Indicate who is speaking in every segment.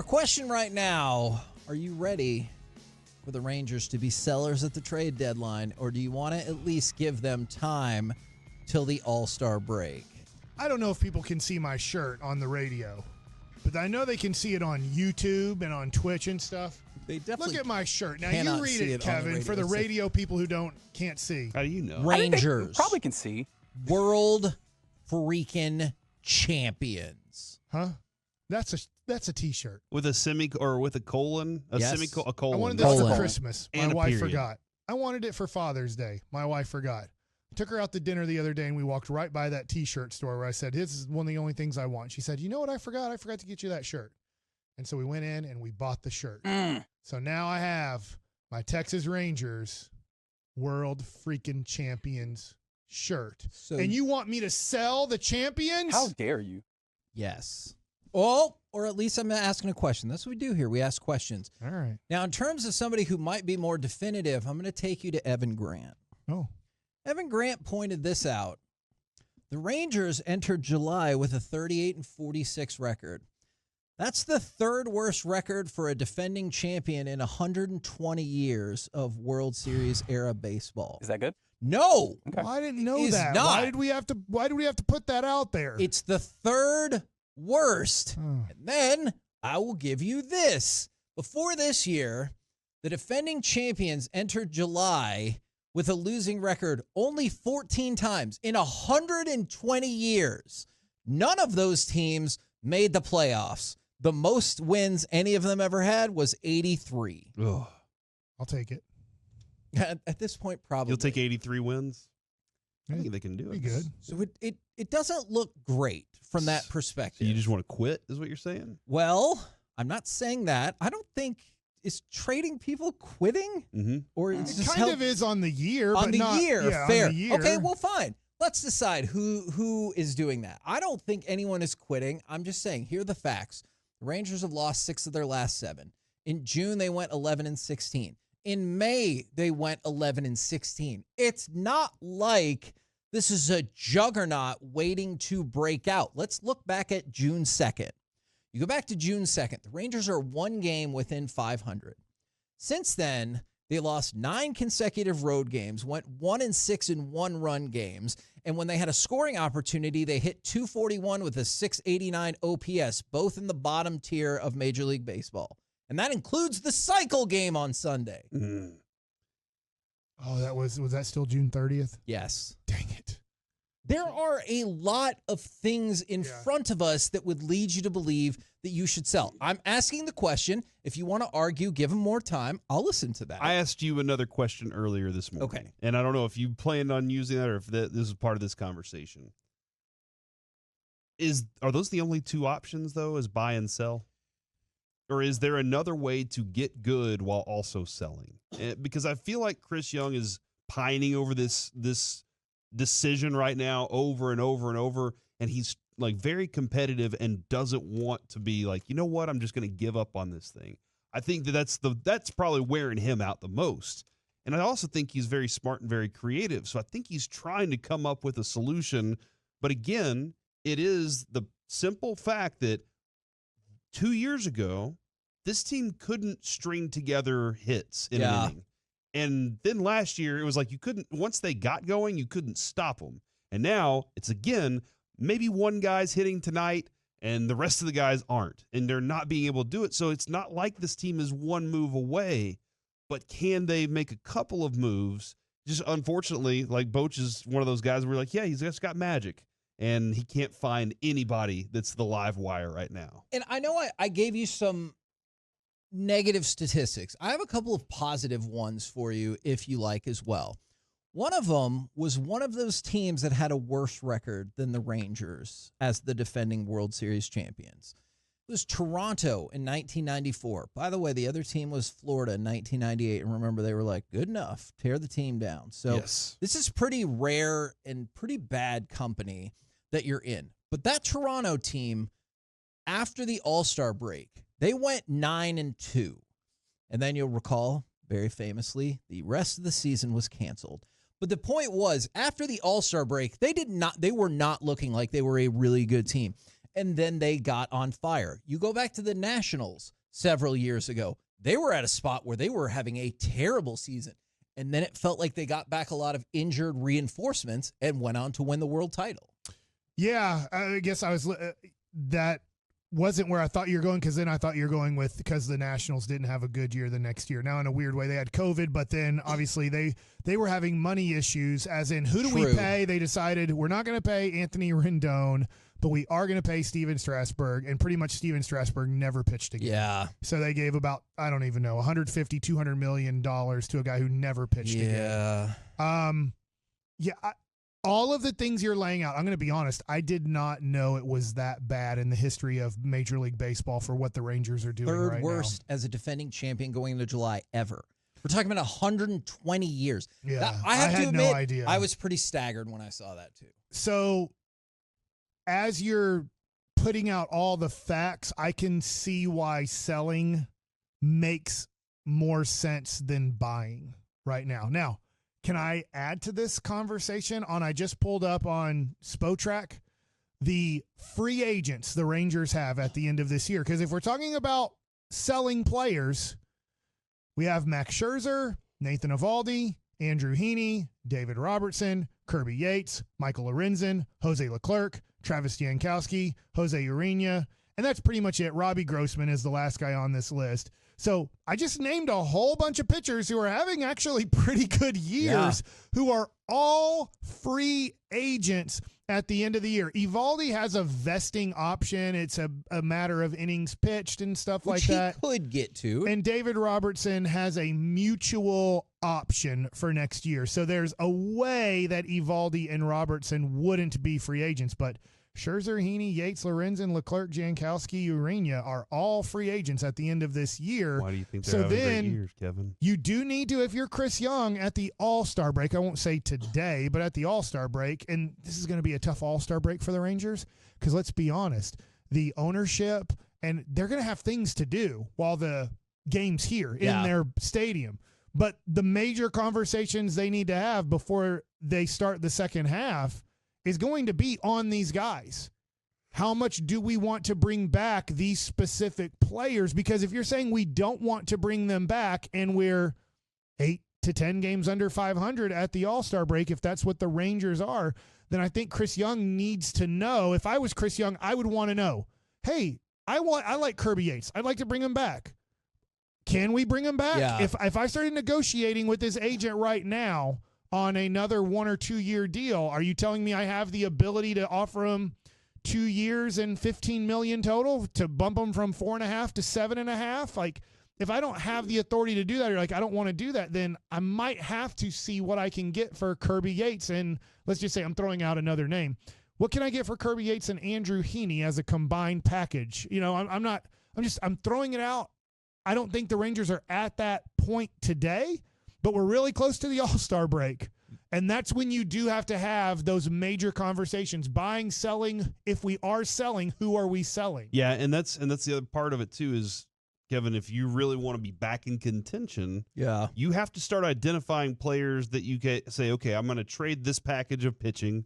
Speaker 1: question right now, are you ready for the Rangers to be sellers at the trade deadline, or do you want to at least give them time till the All-Star break?
Speaker 2: I don't know if people can see my shirt on the radio, but I know they can see it on YouTube and on Twitch and stuff.
Speaker 1: They definitely
Speaker 2: look at my shirt. Now
Speaker 1: cannot
Speaker 2: you read
Speaker 1: see
Speaker 2: it,
Speaker 1: it
Speaker 2: Kevin, for the radio people who can't see.
Speaker 3: How do you know?
Speaker 1: Rangers
Speaker 4: probably can see.
Speaker 1: World freaking champions.
Speaker 2: Huh? That's a T-shirt.
Speaker 3: With a or with a colon? A colon.
Speaker 2: I wanted this
Speaker 1: Colon.
Speaker 2: for Christmas. My
Speaker 3: And a
Speaker 2: wife
Speaker 3: period.
Speaker 2: forgot. I wanted it for Father's Day. My wife forgot. Took her out to dinner the other day, and we walked right by that T-shirt store where I said, this is one of the only things I want. She said, you know what I forgot? I forgot to get you that shirt. And so we went in, and we bought the shirt. So now I have my Texas Rangers World freaking Champions shirt.
Speaker 1: So
Speaker 2: And you want me to sell the champions?
Speaker 4: How dare you?
Speaker 1: yes. Well, or at least I'm asking a question. That's what we do here. We ask questions.
Speaker 2: All right.
Speaker 1: Now, in terms of somebody who might be more definitive, I'm going to take you to Evan Grant.
Speaker 2: Oh.
Speaker 1: Evan Grant pointed this out. The Rangers entered July with a 38-46 record. That's the third worst record for a defending champion in 120 years of World Series era baseball.
Speaker 4: Is that good?
Speaker 1: No.
Speaker 4: Okay.
Speaker 2: Well, I didn't know
Speaker 1: Is
Speaker 2: that.
Speaker 1: not.
Speaker 2: Why did we have to put that out there?
Speaker 1: It's the third worst.
Speaker 2: Oh.
Speaker 1: And then I will give you this. Before this year, the defending champions entered July with a losing record only 14 times in 120 years. None of those teams made the playoffs. The most wins any of them ever had was 83.
Speaker 3: Ugh.
Speaker 2: I'll take it.
Speaker 1: At this point, probably.
Speaker 3: You'll take 83 wins? I think they can do
Speaker 2: Be
Speaker 3: it.
Speaker 2: good.
Speaker 1: So it doesn't look great from that perspective.
Speaker 3: So you just want to quit, is what you're saying?
Speaker 1: Well, I'm not saying that. I don't think is trading people quitting,
Speaker 3: Mm-hmm.
Speaker 1: or it's
Speaker 2: It
Speaker 1: just
Speaker 2: kind of is on the year,
Speaker 1: on
Speaker 2: but
Speaker 1: the
Speaker 2: not,
Speaker 1: year.
Speaker 2: yeah,
Speaker 1: Fair.
Speaker 2: On the year.
Speaker 1: Okay, well, fine. Let's decide who is doing that. I don't think anyone is quitting. I'm just saying, here are the facts. The Rangers have lost 6 of their last 7. In June, they went 11-16. In May, they went 11-16. It's not like this is a juggernaut waiting to break out. Let's look back at June 2nd. You go back to June 2nd. The Rangers are 1 game within 500. Since then, they lost 9 consecutive road games, went 1-6 in 1-run games, and when they had a scoring opportunity, they hit .241 with a .689 OPS, both in the bottom tier of Major League Baseball. And that includes the cycle game on Sunday.
Speaker 3: Mm.
Speaker 2: Oh, was that still June 30th?
Speaker 1: Yes.
Speaker 2: Dang it.
Speaker 1: There are a lot of things in front of us that would lead you to believe that you should sell. I'm asking the question. If you want to argue, give them more time. I'll listen to that.
Speaker 3: I asked you another question earlier this morning.
Speaker 1: Okay.
Speaker 3: And I don't know if you planned on using that or if this is part of this conversation. Are those the only 2 options, though, is buy and sell? Or is there another way to get good while also selling? Because I feel like Chris Young is pining over this decision right now over and over and over, and he's like very competitive and doesn't want to be like, you know what, I'm just going to give up on this thing. I think that's probably wearing him out the most. And I also think he's very smart and very creative. So I think he's trying to come up with a solution. But again, it is the simple fact that 2 years ago, this team couldn't string together hits in an inning. And then last year, it was like once they got going, you couldn't stop them. And now it's, again, maybe one guy's hitting tonight and the rest of the guys aren't. And they're not being able to do it. So it's not like this team is one move away. But can they make a couple of moves? Just unfortunately, like Boch is one of those guys where we're like, yeah, he's just got magic. And he can't find anybody that's the live wire right now.
Speaker 1: And I know I gave you some negative statistics. I have a couple of positive ones for you if you like as well. One of them was one of those teams that had a worse record than the Rangers as the defending World Series champions. It was Toronto in 1994. By the way, the other team was Florida in 1998. And remember, they were like, good enough, tear the team down. So This is pretty rare and pretty bad company that you're in. But that Toronto team, after the All-Star break, they went 9-2. And then you'll recall, very famously, the rest of the season was canceled. But the point was, after the All-Star break, they were not looking like they were a really good team. and then they got on fire. You go back to the Nationals several years ago. They were at a spot where they were having a terrible season, and then it felt like they got back a lot of injured reinforcements and went on to win the world title.
Speaker 2: Yeah, I guess I was that wasn't where I thought you were going, because then I thought you were going with because the Nationals didn't have a good year the next year. Now, in a weird way, they had COVID, but then obviously they were having money issues, as in who do we pay? They decided we're not going to pay Anthony Rendon, but we are going to pay Steven Strasburg, and pretty much Steven Strasburg never pitched again.
Speaker 1: Yeah.
Speaker 2: So they gave about, I don't even know, $150, $200 million to a guy who never pitched again. Yeah. All of the things you're laying out, I'm going to be honest, I did not know it was that bad in the history of Major League Baseball for what the Rangers are doing right now.
Speaker 1: Third worst as a defending champion going into July ever. We're talking about 120 years.
Speaker 2: Yeah,
Speaker 1: I have to admit,
Speaker 2: no idea.
Speaker 1: I was pretty staggered when I saw that too.
Speaker 2: So as you're putting out all the facts, I can see why selling makes more sense than buying right now. Now, can I add to this conversation I just pulled up on Spotrac the free agents the Rangers have at the end of this year? Because if we're talking about selling players, we have Max Scherzer, Nathan Eovaldi, Andrew Heaney, David Robertson, Kirby Yates, Michael Lorenzen, Jose Leclerc, Travis Jankowski, Jose Urena, and that's pretty much it. Robbie Grossman is the last guy on this list. So I just named a whole bunch of pitchers who are having actually pretty good years, who are all free agents at the end of the year. Eovaldi has a vesting option. It's a matter of innings pitched and stuff like that.
Speaker 1: He could get to.
Speaker 2: And David Robertson has a mutual option for next year. So there's a way that Eovaldi and Robertson wouldn't be free agents, but Scherzer, Heaney, Yates, Lorenzen, Leclerc, Jankowski, Urena are all free agents at the end of this year.
Speaker 3: Why do you think they're having great years, Kevin?
Speaker 2: You do need to, if you're Chris Young at the All-Star break, I won't say today, but at the All-Star break, and this is going to be a tough All-Star break for the Rangers, because let's be honest, the ownership, and they're going to have things to do while the game's here in their stadium. But the major conversations they need to have before they start the second half is going to be on these guys. How much do we want to bring back these specific players? Because if you're saying we don't want to bring them back and we're 8 to 10 games under 500 at the All-Star break, if that's what the Rangers are, then I think Chris Young needs to know. If I was Chris Young, I would want to know, hey, I like Kirby Yates. I'd like to bring him back. Can we bring him back?
Speaker 1: Yeah.
Speaker 2: If I started negotiating with his agent right now on another 1 or 2 year deal, are you telling me I have the ability to offer him 2 years and $15 million total to bump him from 4.5 to 7.5? Like, if I don't have the authority to do that, or like, I don't want to do that, then I might have to see what I can get for Kirby Yates. And let's just say I'm throwing out another name. What can I get for Kirby Yates and Andrew Heaney as a combined package? You know, I'm throwing it out. I don't think the Rangers are at that point today, but we're really close to the All-Star break. And that's when you do have to have those major conversations. Buying, selling. If we are selling, who are we selling?
Speaker 3: Yeah, and that's the other part of it too is, Kevin, if you really want to be back in contention, you have to start identifying players that you can say, okay, I'm going to trade this package of pitching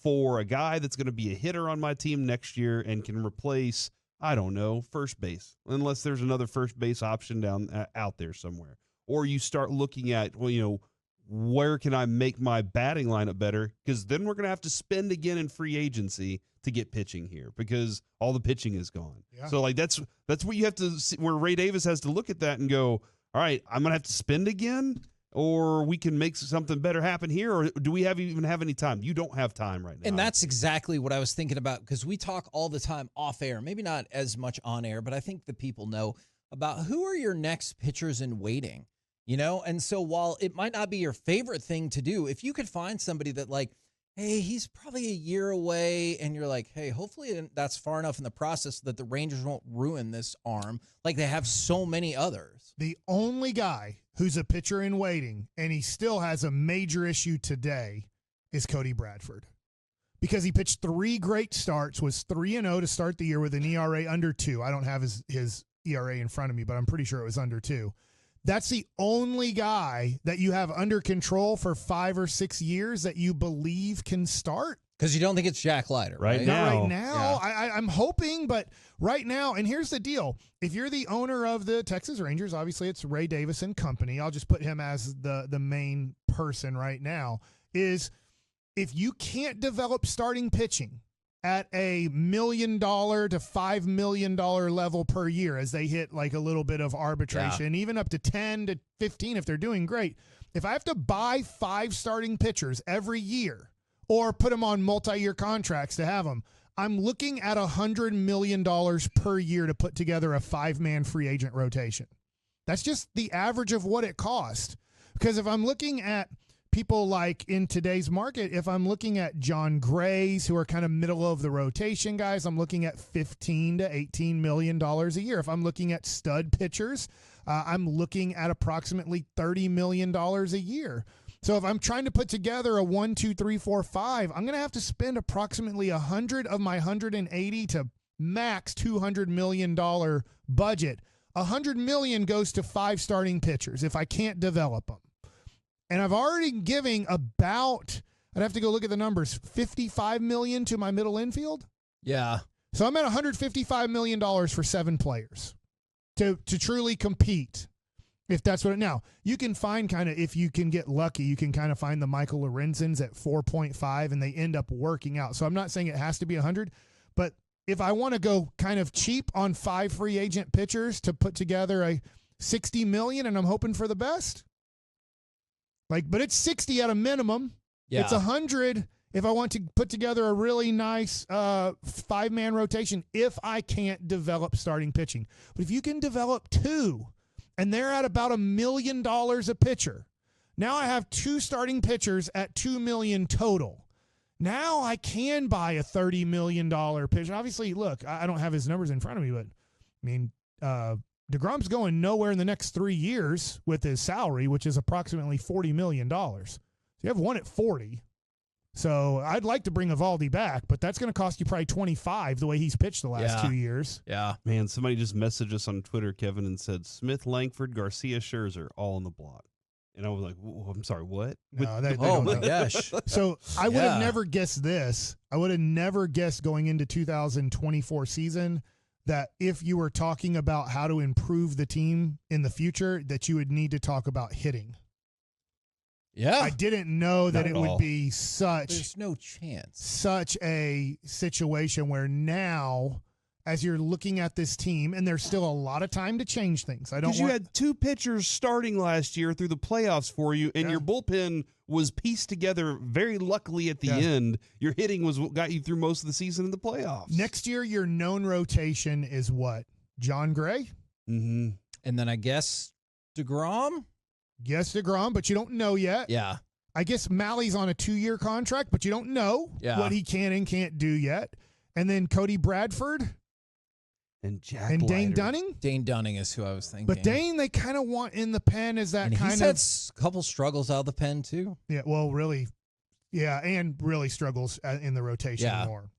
Speaker 3: for a guy that's going to be a hitter on my team next year and can replace, I don't know, first base, unless there's another first base option out there somewhere. Or you start looking at, well, you know, where can I make my batting lineup better? Because then we're going to have to spend again in free agency to get pitching here because all the pitching is gone. Yeah. So, like, that's what you have to see, where Ray Davis has to look at that and go, all right, I'm going to have to spend again, or we can make something better happen here, or do we even have any time? You don't have time right now.
Speaker 1: And that's exactly what I was thinking about, because we talk all the time off air, maybe not as much on air, but I think the people know about who are your next pitchers in waiting. You know, and so while it might not be your favorite thing to do, if you could find somebody that, like, hey, he's probably a year away, and you're like, hey, hopefully that's far enough in the process that the Rangers won't ruin this arm like they have so many others.
Speaker 2: The only guy who's a pitcher in waiting, and he still has a major issue today, is Cody Bradford. Because he pitched 3 great starts, was 3-0 to start the year with an ERA under 2. I don't have his ERA in front of me, but I'm pretty sure it was under 2. That's the only guy that you have under control for 5 or 6 years that you believe can start.
Speaker 1: Because you don't think it's Jack Leiter, right?
Speaker 2: Not right
Speaker 3: No.
Speaker 2: now.
Speaker 1: Yeah.
Speaker 2: I'm hoping, but right now, and here's the deal. If you're the owner of the Texas Rangers, obviously it's Ray Davis and company. I'll just put him as the main person right now, is if you can't develop starting pitching at $1 million to $5 million level per year as they hit like a little bit of arbitration, even up to 10 to 15 if they're doing great. If I have to buy 5 starting pitchers every year or put them on multi-year contracts to have them, I'm looking at $100 million per year to put together a 5-man free agent rotation. That's just the average of what it costs. Because if I'm looking at people like in today's market, if I'm looking at John Grays, who are kind of middle of the rotation guys, I'm looking at $15 to $18 million a year. If I'm looking at stud pitchers, I'm looking at approximately $30 million a year. So if I'm trying to put together a 1, 2, 3, 4, 5, I'm going to have to spend approximately 100 of my 180 to max $200 million budget. $100 million goes to 5 starting pitchers if I can't develop them. And I've already giving about, I'd have to go look at the numbers, $55 million to my middle infield.
Speaker 1: Yeah.
Speaker 2: So I'm at $155 million for 7 players to truly compete. If that's what now you can find kind of, if you can get lucky, you can kind of find the Michael Lorenzens at 4.5 and they end up working out. So I'm not saying it has to be 100, but if I want to go kind of cheap on 5 free agent pitchers to put together a $60 million and I'm hoping for the best. But it's 60 at a minimum.
Speaker 1: Yeah.
Speaker 2: It's 100 if I want to put together a really nice 5-man rotation if I can't develop starting pitching. But if you can develop 2 and they're at about $1 million a pitcher, now I have 2 starting pitchers at $2 million total. Now I can buy a $30 million pitcher. Obviously, look, I don't have his numbers in front of me, but I mean, DeGrom's going nowhere in the next 3 years with his salary, which is approximately $40 million. So you have one at 40. So I'd like to bring Evaldi back, but that's going to cost you probably 25 the way he's pitched the last 2 years.
Speaker 1: Yeah.
Speaker 3: Man, somebody just messaged us on Twitter, Kevin, and said Smith, Langford, Garcia, Scherzer, all on the block. And I was like, I'm sorry, what?
Speaker 2: No, they
Speaker 1: Oh,
Speaker 2: don't
Speaker 1: my
Speaker 2: know.
Speaker 1: gosh.
Speaker 2: So I would have never guessed this. I would have never guessed going into 2024 season that if you were talking about how to improve the team in the future, that you would need to talk about hitting.
Speaker 1: Yeah.
Speaker 2: I didn't know that
Speaker 3: Not
Speaker 2: it
Speaker 3: at
Speaker 2: would
Speaker 3: all.
Speaker 2: be such
Speaker 1: no chance.
Speaker 2: such a situation where now, as you're looking at this team, and there's still a lot of time to change things. I don't
Speaker 3: Because you had 2 pitchers starting last year through the playoffs for you, and
Speaker 2: Yeah.
Speaker 3: your bullpen was pieced together very luckily at the end. Your hitting was what got you through most of the season in the playoffs.
Speaker 2: Next year, your known rotation is what? John Gray?
Speaker 3: Mm-hmm.
Speaker 1: And then I guess DeGrom?
Speaker 2: Yes, DeGrom, but you don't know yet.
Speaker 1: Yeah.
Speaker 2: I guess Mally's on a 2-year contract, but you don't know what he can and can't do yet. And then Cody Bradford
Speaker 3: And Jack
Speaker 2: and Dane
Speaker 3: Leiter.
Speaker 2: Dunning.
Speaker 1: Dane Dunning is who I was thinking.
Speaker 2: But Dane, they kind of want in the pen as that
Speaker 1: and
Speaker 2: kind
Speaker 1: he's
Speaker 2: of.
Speaker 1: had a couple struggles out of the pen, too.
Speaker 2: Yeah, well, really. Yeah, and really struggles in the rotation more.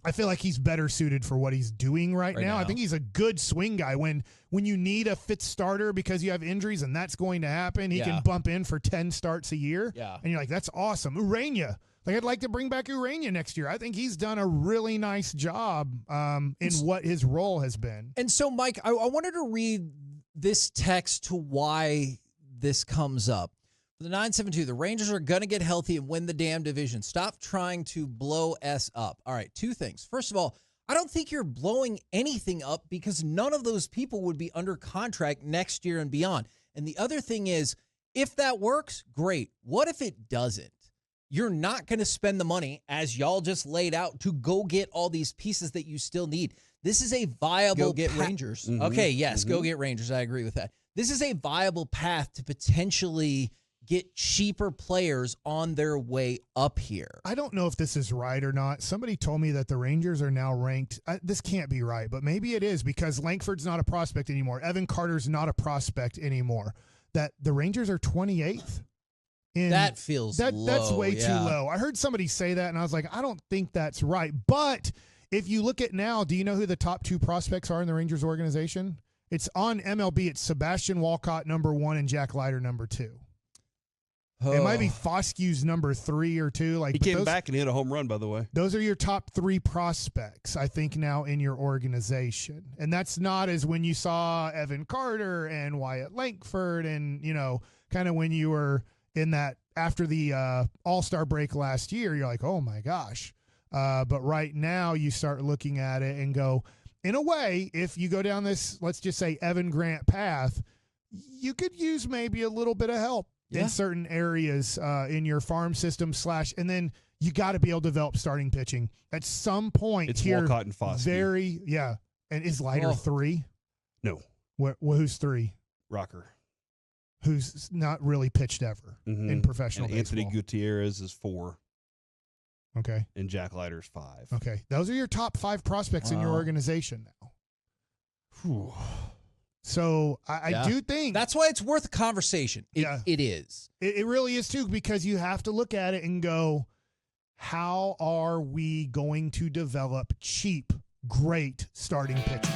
Speaker 2: I feel like he's better suited for what he's doing right now. I think he's a good swing guy. When you need a fifth starter because you have injuries and that's going to happen, he can bump in for 10 starts a year.
Speaker 1: Yeah.
Speaker 2: And you're like, that's awesome. Urania. Like, I'd like to bring back Urania next year. I think he's done a really nice job in what his role has been.
Speaker 1: And so, Mike, I wanted to read this text to why this comes up. For the 972, the Rangers are going to get healthy and win the damn division. Stop trying to blow S up. All right, 2 things. First of all, I don't think you're blowing anything up because none of those people would be under contract next year and beyond. And the other thing is, if that works, great. What if it doesn't? You're not going to spend the money, as y'all just laid out, to go get all these pieces that you still need. This is a viable
Speaker 4: Go get Rangers.
Speaker 3: Mhm.
Speaker 1: Okay, yes, go get Rangers. I agree with that. This is a viable path to potentially get cheaper players on their way up here.
Speaker 2: I don't know if this is right or not. Somebody told me that the Rangers are now ranked. This can't be right, but maybe it is because Langford's not a prospect anymore. Evan Carter's not a prospect anymore. That the Rangers are 28th.
Speaker 1: That feels low.
Speaker 2: That's way too low. I heard somebody say that, and I was like, I don't think that's right. But if you look at now, do you know who the top 2 prospects are in the Rangers organization? It's on MLB. It's Sebastian Walcott, number 1, and Jack Leiter, number 2. It might be Foskew's number 3 or 2. Like
Speaker 3: he came back and hit a home run, by the way.
Speaker 2: Those are your top 3 prospects, I think, now in your organization. And that's not as when you saw Evan Carter and Wyatt Lankford and, kind of when you were in that after the All-Star break last year, you're like, oh, my gosh. But right now you start looking at it and go, in a way, if you go down this, let's just say, Evan Grant path, you could use maybe a little bit of help in certain areas in your farm system and then you got to be able to develop starting pitching at some point.
Speaker 3: It's
Speaker 2: here.
Speaker 3: Walcott and Fosky.
Speaker 2: And is Leiter 3?
Speaker 3: No.
Speaker 2: Who's 3?
Speaker 3: Rocker.
Speaker 2: Who's not really pitched ever in professional
Speaker 3: and
Speaker 2: baseball.
Speaker 3: Anthony Gutierrez is 4.
Speaker 2: Okay.
Speaker 3: And Jack Leiter's 5.
Speaker 2: Okay. Those are your top 5 prospects in your organization now.
Speaker 3: Whew.
Speaker 2: So I do think
Speaker 1: that's why it's worth a conversation. It is.
Speaker 2: It really is too, because you have to look at it and go, how are we going to develop cheap, great starting pitching?